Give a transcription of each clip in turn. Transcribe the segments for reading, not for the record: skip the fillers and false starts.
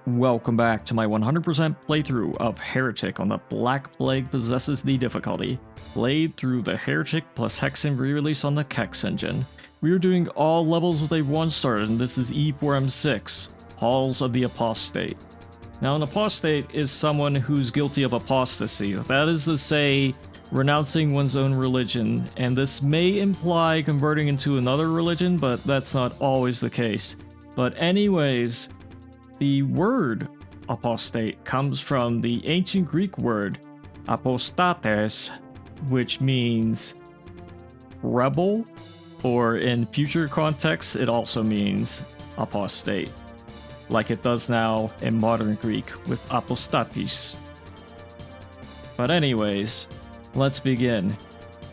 Welcome back to my 100% playthrough of Heretic on the Black Plague Possesses the difficulty, played through the Heretic plus Hexen re-release on the Kex Engine. We are doing all levels with a 1-star, and this is E4M6, Halls of the Apostate. Now an apostate is someone who's guilty of apostasy, that is to say, renouncing one's own religion, and this may imply converting into another religion, but that's not always the case. But anyways, the word apostate comes from the ancient Greek word apostates, which means rebel, or in future contexts, it also means apostate, like it does now in modern Greek with apostatis. But anyways, let's begin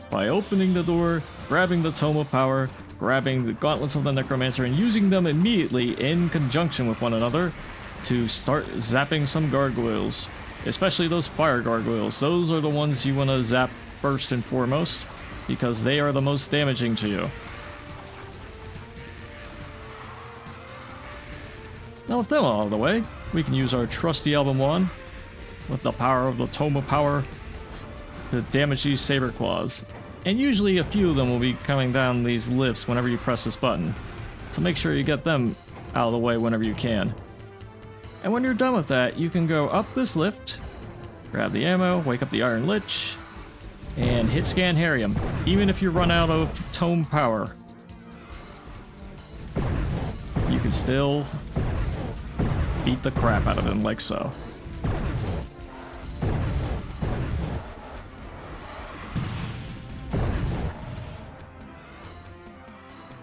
by opening the door, grabbing the Tome of Power, grabbing the Gauntlets of the Necromancer, and using them immediately in conjunction with one another to start zapping some gargoyles, especially those fire gargoyles. Those are the ones you want to zap first and foremost, because they are the most damaging to you. Now with them out of the way, we can use our trusty Album Wand with the power of the Tome of Power to damage these Saber Claws. And usually a few of them will be coming down these lifts whenever you press this button, so make sure you get them out of the way whenever you can. And when you're done with that, you can go up this lift, grab the ammo, wake up the Iron Lich, and hit scan Harium, even if you run out of Tome Power. You can still beat the crap out of him like so.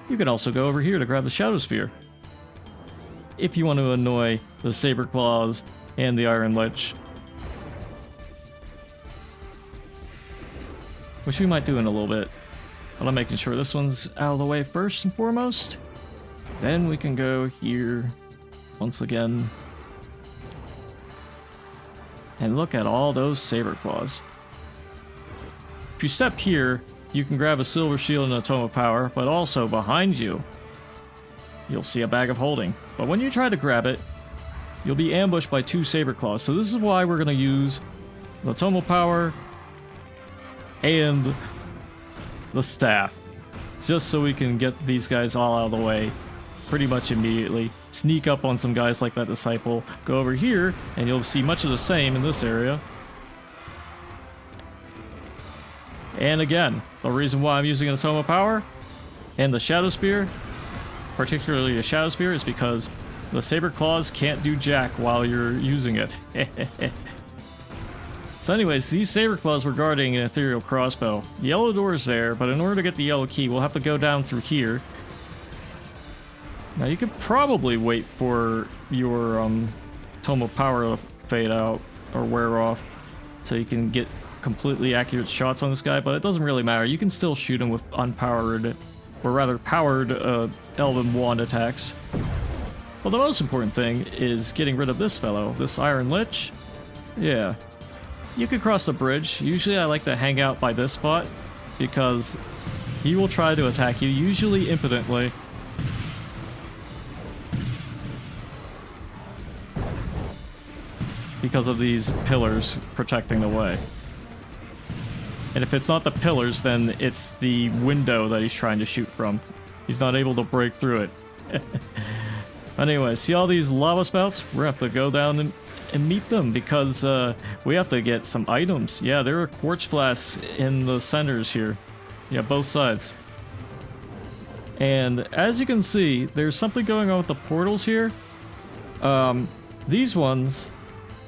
You can also go over here to grab the Shadow Spear, if you want to annoy the Saber Claws and the Iron Lich, which we might do in a little bit, but I'm making sure this one's out of the way first and foremost. Then we can go here once again and look at all those Saber Claws. If you step here, you can grab a Silver Shield and a Tome of Power, but also behind you, you'll see a Bag of Holding. But when you try to grab it, you'll be ambushed by 2 Saber Claws. So this is why we're going to use the Tome of Power and the Staff, just so we can get these guys all out of the way pretty much immediately. Sneak up on some guys like that Disciple. Go over here, and you'll see much of the same in this area. And again, the reason why I'm using a Tome of Power and the Shadow Spear, particularly the Shadow Spear, is because the Saber Claws can't do jack while you're using it. So anyways, these Saber Claws were guarding an Ethereal Crossbow. The yellow door is there, but in order to get the yellow key, we'll have to go down through here. Now you could probably wait for your Tome of Power to fade out or wear off, so you can get completely accurate shots on this guy, but it doesn't really matter. You can still shoot him with unpowered, or rather powered, Elven Wand attacks. Well, the most important thing is getting rid of this fellow, this Iron Lich. Yeah. You could cross the bridge. Usually I like to hang out by this spot, because he will try to attack you, usually impotently. Because of these pillars protecting the way. And if it's not the pillars, then it's the window that he's trying to shoot from. He's not able to break through it. Anyway, see all these lava spouts? We're gonna have to go down and meet them, because we have to get some items. Yeah, there are quartz flasks in the centers here. Yeah, both sides. And as you can see, there's something going on with the portals here. These ones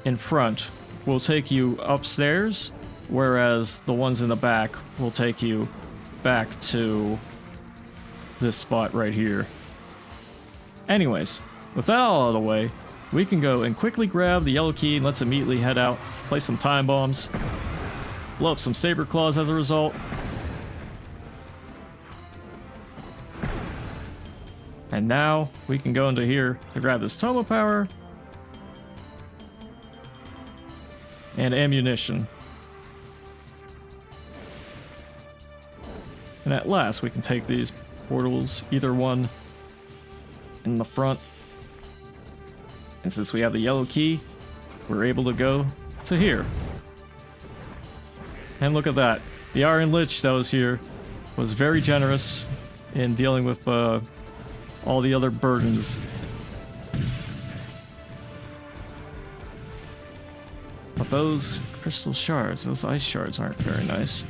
in front will take you upstairs, whereas the ones in the back will take you back to this spot right here. Anyways, with that all out of the way, we can go and quickly grab the yellow key, and let's immediately head out, place some time bombs, blow up some Saber Claws as a result. And now we can go into here to grab this Tome of Power and ammunition. And at last we can take these portals, either one in the front And since we have the yellow key, we're able to go to here. And look at that. The Iron Lich that was here was very generous in dealing with all the other burdens. But those crystal shards, those ice shards aren't very nice.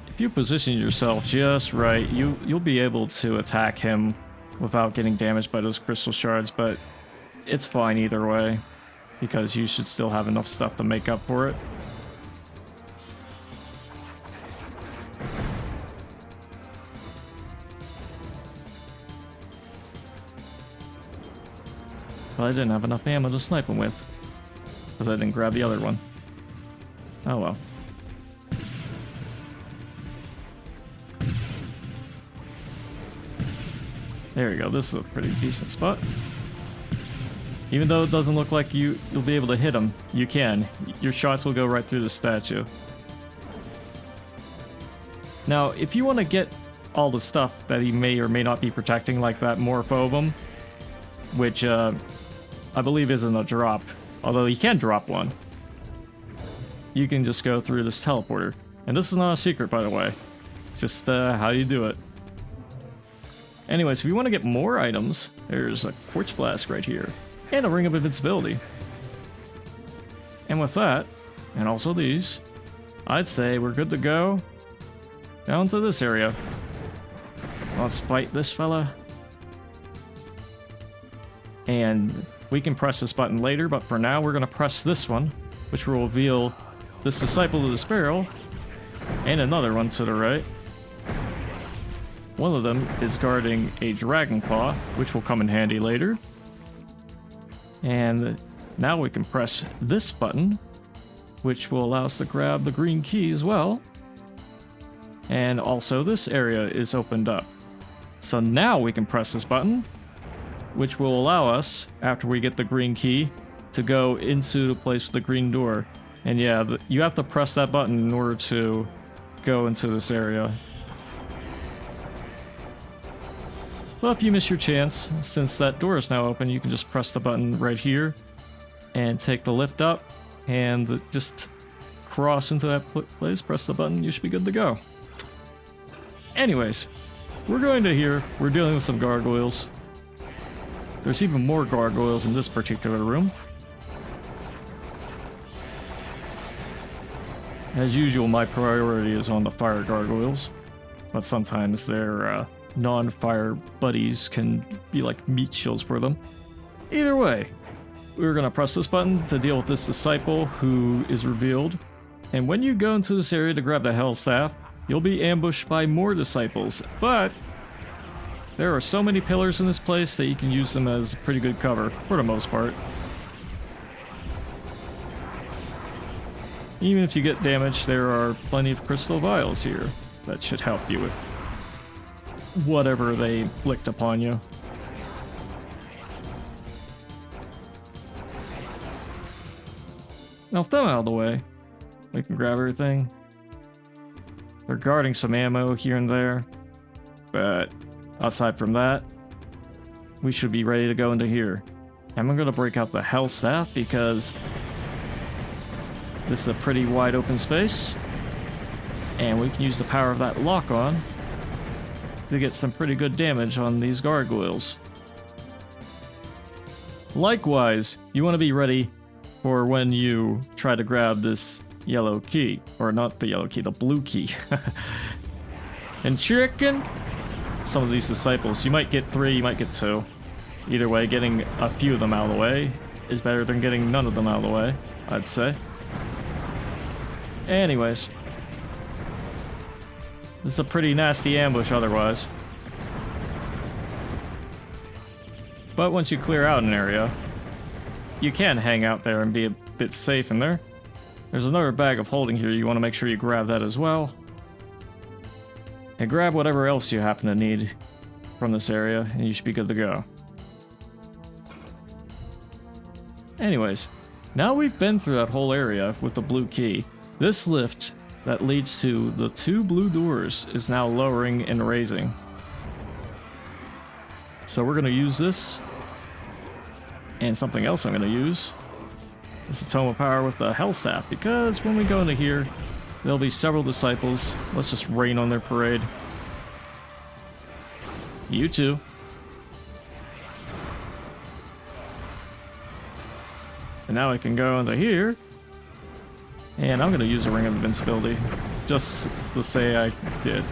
If you position yourself just right, you'll be able to attack him without getting damaged by those crystal shards, but it's fine either way, because you should still have enough stuff to make up for it. But I didn't have enough ammo to snipe him with, because I didn't grab the other one. Oh well. There we go, this is a pretty decent spot. Even though it doesn't look like you'll be able to hit him, you can. Your shots will go right through the statue. Now, if you want to get all the stuff that he may or may not be protecting, like that Morphobum, which I believe isn't a drop, although he can drop one, you can just go through this teleporter. And this is not a secret, by the way. It's just how you do it. Anyways, if you want to get more items, there's a quartz flask right here, and a ring of invincibility. And with that, and also these, I'd say we're good to go down to this area. Let's fight this fella. And we can press this button later, but for now we're going to press this one, which will reveal this Disciple of the Sparrow, and another one to the right. One of them is guarding a Dragon Claw, which will come in handy later. And now we can press this button, which will allow us to grab the green key as well. And also this area is opened up. So now we can press this button, which will allow us, after we get the green key, to go into the place with the green door. And yeah, you have to press that button in order to go into this area. Well, if you miss your chance, since that door is now open, you can just press the button right here and take the lift up and just cross into that place, press the button, you should be good to go. Anyways, we're going to here, we're dealing with some gargoyles. There's even more gargoyles in this particular room. As usual, my priority is on the fire gargoyles, but sometimes they're non-fire buddies can be like meat shields for them. Either way, we're gonna press this button to deal with this disciple who is revealed. And when you go into this area to grab the Hell Staff, you'll be ambushed by more disciples, but there are so many pillars in this place that you can use them as pretty good cover, for the most part. Even if you get damaged, there are plenty of crystal vials here that should help you with whatever they inflict upon you. Now with them out of the way, we can grab everything. They're guarding some ammo here and there, but aside from that, we should be ready to go into here. And I'm going to break out the Hell Staff because this is a pretty wide open space, and we can use the power of that lock-on to get some pretty good damage on these gargoyles. Likewise, you want to be ready for when you try to grab this yellow key, or not the yellow key, the blue key. And chicken, some of these disciples, you might get 3, you might get 2. Either way, getting a few of them out of the way is better than getting none of them out of the way, I'd say. Anyways, this is a pretty nasty ambush otherwise. But once you clear out an area, you can hang out there and be a bit safe in there. There's another bag of holding here, you want to make sure you grab that as well. And grab whatever else you happen to need from this area, and you should be good to go. Anyways, now we've been through that whole area with the blue key. This lift that leads to the 2 blue doors is now lowering and raising. So we're going to use this. And something else I'm going to use. This is Tome of Power with the Hell Staff, because when we go into here, there'll be several disciples. Let's just rain on their parade. You too. And now I can go into here. And I'm going to use a Ring of Invincibility. Just to say I did.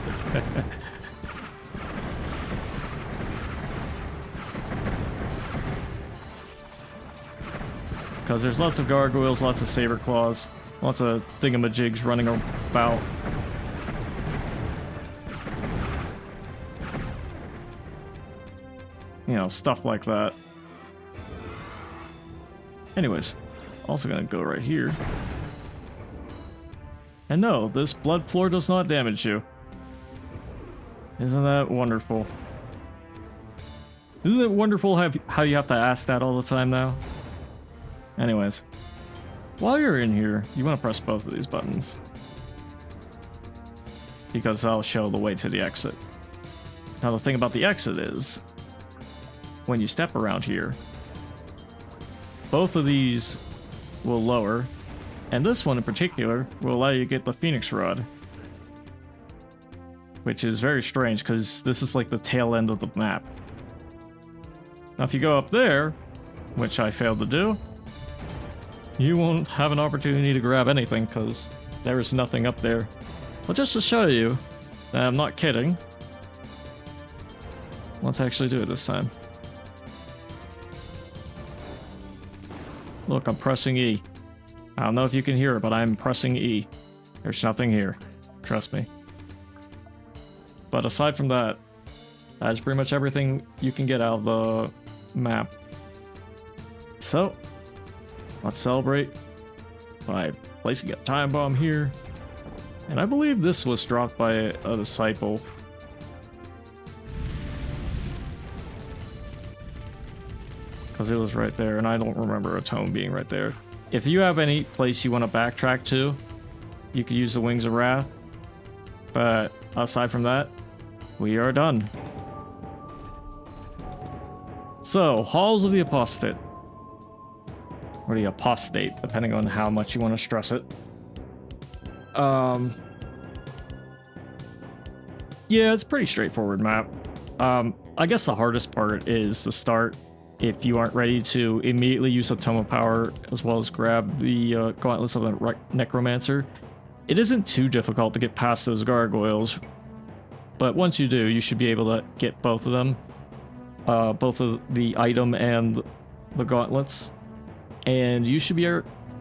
Because there's lots of gargoyles, lots of saber claws, lots of thingamajigs running about. You know, stuff like that. Anyways, also gonna go right here. And no, this blood floor does not damage you. Isn't that wonderful? Isn't it wonderful how you have to ask that all the time now? Anyways, while you're in here, you want to press both of these buttons. Because that'll show the way to the exit. Now the thing about the exit is, when you step around here, both of these will lower, and this one in particular will allow you to get the Phoenix Rod. Which is very strange, because this is like the tail end of the map. Now if you go up there, which I failed to do, you won't have an opportunity to grab anything, because there is nothing up there. But just to show you that I'm not kidding, let's actually do it this time. Look, I'm pressing E. I don't know if you can hear it, but I'm pressing E. There's nothing here. Trust me. But aside from that, that's pretty much everything you can get out of the map. So, let's celebrate by placing a time bomb here. And I believe this was dropped by a disciple. Because it was right there, and I don't remember a tome being right there. If you have any place you want to backtrack to, you could use the Wings of Wrath. But aside from that, we are done. So, Halls of the Apostate. Or the Apostate, depending on how much you want to stress it. Yeah, it's a pretty straightforward map. I guess the hardest part is the start. If you aren't ready to immediately use a Tome of Power, as well as grab the Gauntlets of the Necromancer. It isn't too difficult to get past those gargoyles, but once you do, you should be able to get both of them. Both of the item and the gauntlets. And you should be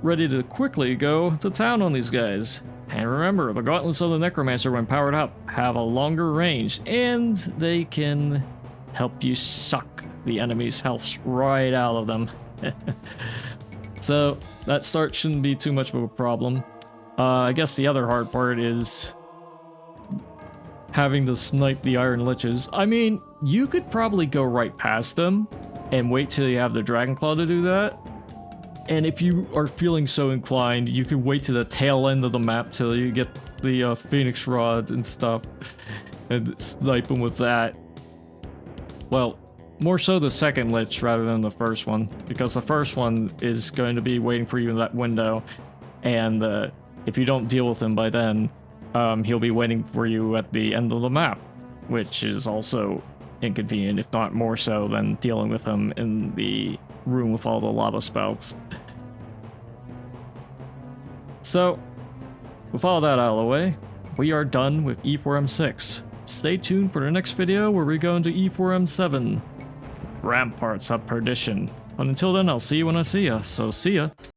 ready to quickly go to town on these guys. And remember, the Gauntlets of the Necromancer, when powered up, have a longer range, and they can help you suck the enemy's health right out of them. So that start shouldn't be too much of a problem. I guess the other hard part is having to snipe the Iron Liches. I mean, you could probably go right past them and wait till you have the Dragon Claw to do that. And if you are feeling so inclined, you could wait to the tail end of the map till you get the Phoenix Rods and stuff and snipe them with that. Well, more so the second Lich rather than the first one, because the first one is going to be waiting for you in that window, and if you don't deal with him by then, he'll be waiting for you at the end of the map, which is also inconvenient, if not more so than dealing with him in the room with all the lava spouts. So, with all that out of the way, we are done with E4M6. Stay tuned for the next video where we go into E4M7. Ramparts of Perdition. But until then, I'll see you when I see ya, so see ya.